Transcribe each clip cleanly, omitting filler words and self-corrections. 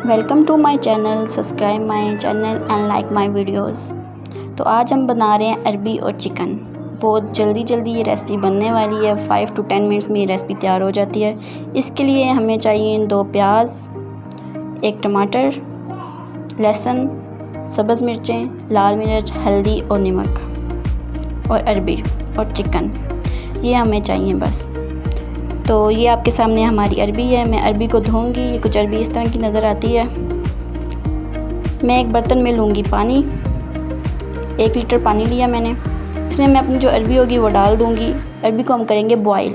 Welcome to my channel. Subscribe my channel and like my videos. तो आज हम बना रहे हैं अरबी और चिकन। बहुत जल्दी ये रेसिपी बनने वाली है। 5 to 10 मिनट्स में ये रेसिपी तैयार हो जाती है। इसके लिए हमें चाहिए 2 प्याज, 1 टमाटर, लहसुन, सब्ज़ मिर्चें, लाल मिर्च, हल्दी और नमक और अरबी और चिकन, ये हमें चाहिए बस। तो ये आपके सामने हमारी अरबी है। मैं अरबी को धोऊंगी। ये कुछ अरबी इस तरह की नज़र आती है। मैं एक बर्तन में लूँगी पानी। 1 लीटर पानी लिया मैंने। इसमें मैं अपनी जो अरबी होगी वो डाल दूँगी। अरबी को हम करेंगे बॉईल।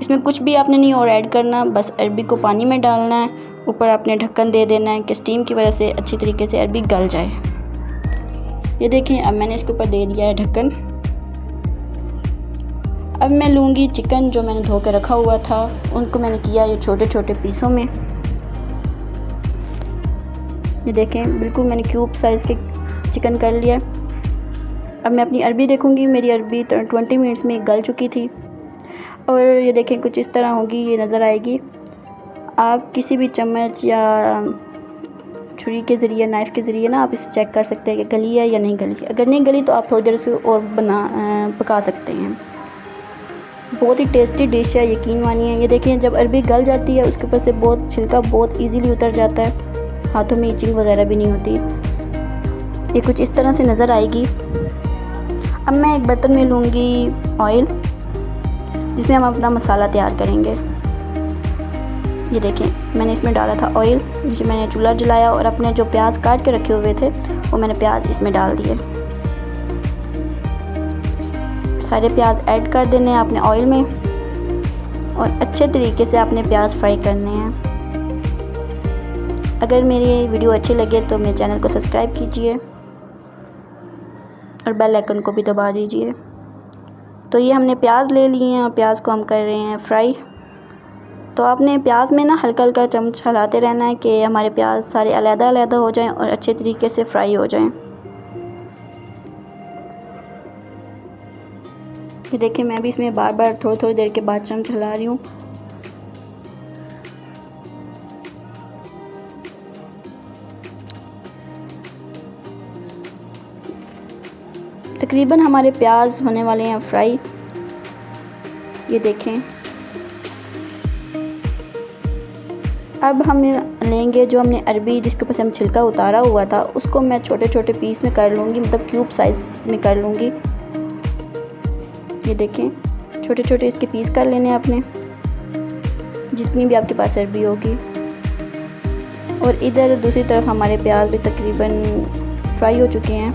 इसमें कुछ भी आपने नहीं और ऐड करना, बस अरबी को पानी में डालना है। ऊपर आपने ढक्कन दे देना है कि स्टीम की वजह से अच्छी तरीके से अरबी गल जाए। ये देखें, अब मैंने इसके ऊपर दे दिया है ढक्कन। अब मैं लूँगी चिकन जो मैंने धो के रखा हुआ था। उनको मैंने किया ये छोटे छोटे पीसों में। ये देखें, बिल्कुल मैंने क्यूब साइज़ के चिकन कर लिया। अब मैं अपनी अरबी देखूँगी। मेरी अरबी 20 मिनट्स में गल चुकी थी। और ये देखें, कुछ इस तरह होगी, ये नज़र आएगी। आप किसी भी चम्मच या छुरी के ज़रिए, नाइफ़ के ज़रिए ना आप इसे चेक कर सकते हैं कि गली है या नहीं गली। अगर नहीं गली तो आप थोड़ी देर से और पका सकते हैं। बहुत ही टेस्टी डिश है, यकीन मानिए। ये देखिए, जब अरबी गल जाती है उसके ऊपर से बहुत छिलका बहुत इजीली उतर जाता है। हाथों में इचिंग वगैरह भी नहीं होती। ये कुछ इस तरह से नज़र आएगी। अब मैं एक बर्तन में लूँगी ऑयल, जिसमें हम अपना मसाला तैयार करेंगे। ये देखें, मैंने इसमें डाला था ऑयल। नीचे मैंने चूल्हा जलाया और अपने जो प्याज काट के रखे हुए थे वो मैंने प्याज इसमें डाल दिए। सारे प्याज ऐड कर देने हैं आपने ऑयल में और अच्छे तरीके से आपने प्याज फ्राई करने हैं। अगर मेरी वीडियो अच्छी लगे तो मेरे चैनल को सब्सक्राइब कीजिए और बेल आइकन को भी दबा दीजिए। तो ये हमने प्याज ले लिए हैं और प्याज को हम कर रहे हैं फ्राई। तो आपने प्याज में ना हल्का हल्का चम्मच हिलाते रहना है कि हमारे प्याज सारे अलग-अलग हो जाएं और अच्छे तरीके से फ्राई हो जाएं। ये देखिए, मैं भी इसमें बार बार थोड़ी देर के बाद चम्मच हिला रही हूँ। तकरीबन हमारे प्याज होने वाले हैं फ्राई। ये देखें, अब हम लेंगे जो हमने अरबी जिसके ऊपर से हम छिलका उतारा हुआ था, उसको मैं छोटे छोटे पीस में कर लूँगी, मतलब क्यूब साइज़ में कर लूँगी। ये देखें, छोटे छोटे इसके पीस कर लेने हैं आपने, जितनी भी आपके पास अरबी होगी। और इधर दूसरी तरफ हमारे प्याज भी तकरीबन फ्राई हो चुके हैं।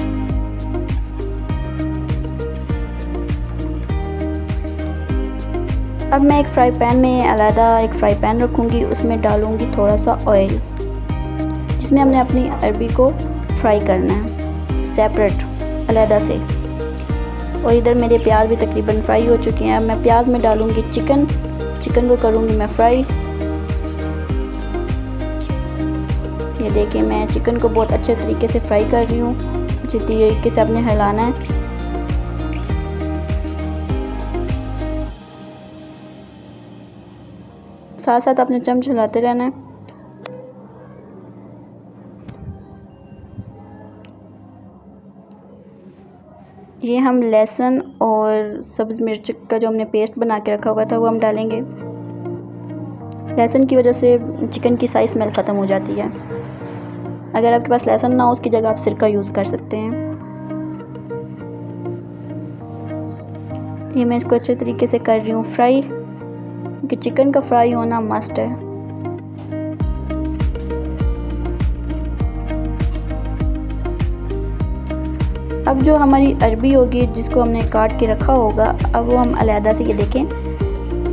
अब मैं एक फ्राई पैन में अलग एक फ्राई पैन रखूँगी। उसमें डालूँगी थोड़ा सा ऑयल, जिसमें हमने अपनी अरबी को फ्राई करना है सेपरेट अलग से। और इधर मेरे प्याज भी तकरीबन फ्राई हो चुके हैं। अब मैं प्याज में डालूँगी चिकन को करूँगी मैं फ्राई। ये देखिए, मैं चिकन को बहुत अच्छे तरीके से फ्राई कर रही हूँ। अच्छे तरीके से आपने हिलाना है। साथ साथ आपने चम्मच हिलाते रहना है। ये हम लहसुन और सब्ज़ मिर्च का जो हमने पेस्ट बना के रखा हुआ था वो हम डालेंगे। लहसुन की वजह से चिकन की सारी स्मेल ख़त्म हो जाती है। अगर आपके पास लहसुन ना हो, उसकी जगह आप सिरका यूज़ कर सकते हैं। ये मैं इसको अच्छे तरीके से कर रही हूँ फ्राई, क्योंकि चिकन का फ्राई होना मस्ट है। अब जो हमारी अरबी होगी जिसको हमने काट के रखा होगा, अब वो हम अलग से, ये देखें,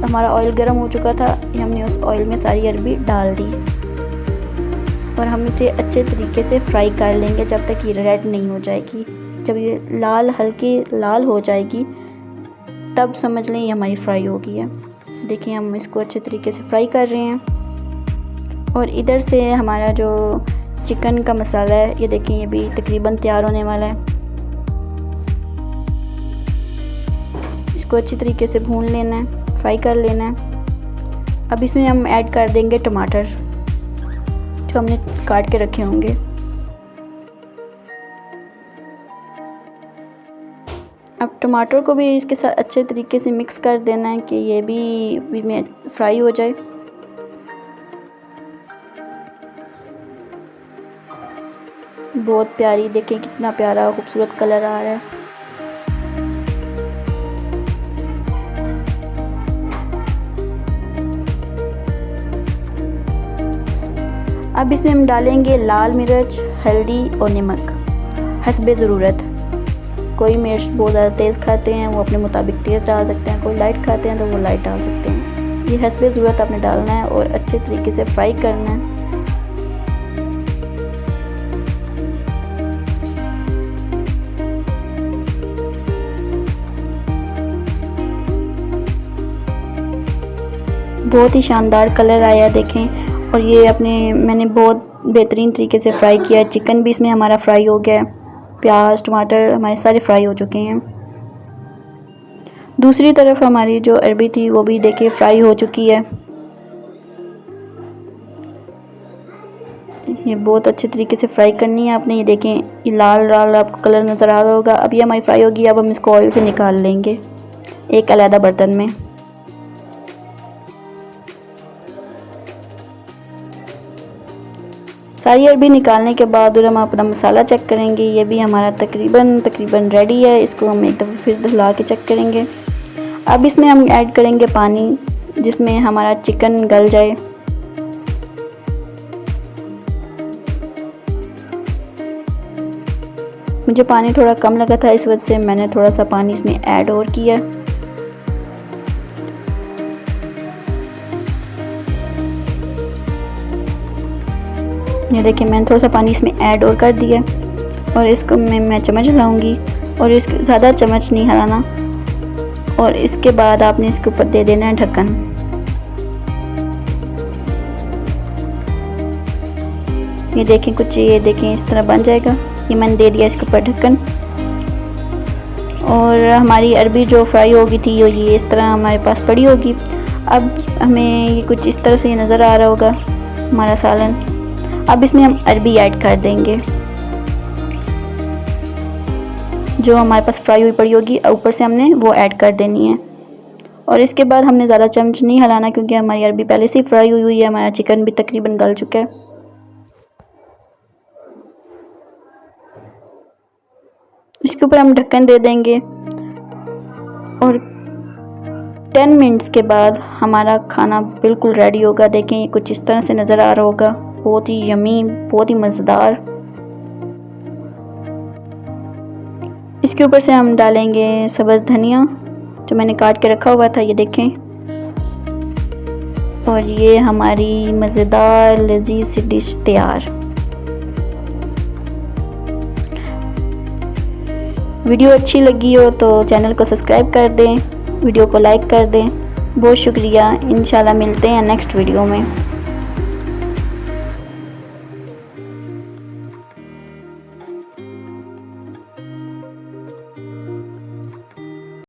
हमारा ऑयल गर्म हो चुका था। हमने उस ऑयल में सारी अरबी डाल दी और हम इसे अच्छे तरीके से फ्राई कर लेंगे जब तक ये रेड नहीं हो जाएगी। जब ये हल्की लाल हो जाएगी तब समझ लें ये हमारी फ्राई हो गई है। देखिए, हम इसको अच्छे तरीके से फ्राई कर रहे हैं। और इधर से हमारा जो चिकन का मसाला है, ये देखिए, ये भी तकरीबन तैयार होने वाला है। इसको अच्छी तरीके से भून लेना है, फ्राई कर लेना है। अब इसमें हम ऐड कर देंगे टमाटर जो हमने काट के रखे होंगे। अब टमाटर को भी इसके साथ अच्छे तरीके से मिक्स कर देना है कि ये भी में फ्राई हो जाए। बहुत प्यारी, देखें कितना प्यारा खूबसूरत कलर आ रहा है। अब इसमें हम डालेंगे लाल मिर्च, हल्दी और नमक हस्बे ज़रूरत। कोई मिर्च बहुत ज़्यादा तेज़ खाते हैं वो अपने मुताबिक तेज़ डाल सकते हैं, कोई लाइट खाते हैं तो वो लाइट डाल सकते हैं। ये हस्बे ज़रूरत आपने डालना है और अच्छे तरीके से फ्राई करना है। बहुत ही शानदार कलर आया देखें। और ये मैंने बहुत बेहतरीन तरीके से फ्राई किया है। चिकन भी इसमें हमारा फ्राई हो गया है, प्याज टमाटर हमारे सारे फ्राई हो चुके हैं। दूसरी तरफ हमारी जो अरबी थी वो भी देखिए फ्राई हो चुकी है। ये बहुत अच्छे तरीके से फ्राई करनी है आपने। ये देखें ये लाल लाल आपको कलर नज़र आ रहा होगा। अब ये हमारी फ्राई होगी। अब हम इसको ऑयल से निकाल लेंगे एक अलग बर्तन में। सारी अरबी निकालने के बाद और हम अपना मसाला चेक करेंगे। ये भी हमारा तकरीबन रेडी है। इसको हम एक दफ़ा फिर हिला के चेक करेंगे। अब इसमें हम ऐड करेंगे पानी जिसमें हमारा चिकन गल जाए। मुझे पानी थोड़ा कम लगा था, इस वजह से मैंने थोड़ा सा पानी इसमें ऐड और किया। ये देखिए मैंने थोड़ा सा पानी इसमें ऐड और कर दिया और इसको मैं चम्मच हिलाऊंगी और इसको ज़्यादा चम्मच नहीं हिलाना। और इसके बाद आपने इसके ऊपर दे देना है ढक्कन। ये देखें कुछ ये देखें इस तरह बन जाएगा। ये मैंने दे दिया इसके ऊपर ढक्कन। और हमारी अरबी जो फ्राई होगी थी ये इस तरह हमारे पास पड़ी होगी। अब हमें ये कुछ इस तरह से ये नज़र आ रहा होगा हमारा सालन। अब इसमें हम अरबी ऐड कर देंगे जो हमारे पास फ्राई हुई पड़ी होगी, ऊपर से हमने वो ऐड कर देनी है। और इसके बाद हमने ज़्यादा चम्मच नहीं हिलाना क्योंकि हमारी अरबी पहले से ही फ्राई हुई है। हमारा चिकन भी तकरीबन गल चुका है। इसके ऊपर हम ढक्कन दे देंगे और 10 मिनट्स के बाद हमारा खाना बिल्कुल रेडी होगा। देखें ये कुछ इस तरह से नज़र आ रहा होगा। बहुत ही यमी, बहुत ही मज़ेदार। इसके ऊपर से हम डालेंगे सब्ज़ धनिया जो मैंने काट के रखा हुआ था, ये देखें। और ये हमारी मज़ेदार लजीज सी डिश तैयार। वीडियो अच्छी लगी हो तो चैनल को सब्सक्राइब कर दें, वीडियो को लाइक कर दें। बहुत शुक्रिया। इंशाल्लाह मिलते हैं नेक्स्ट वीडियो में।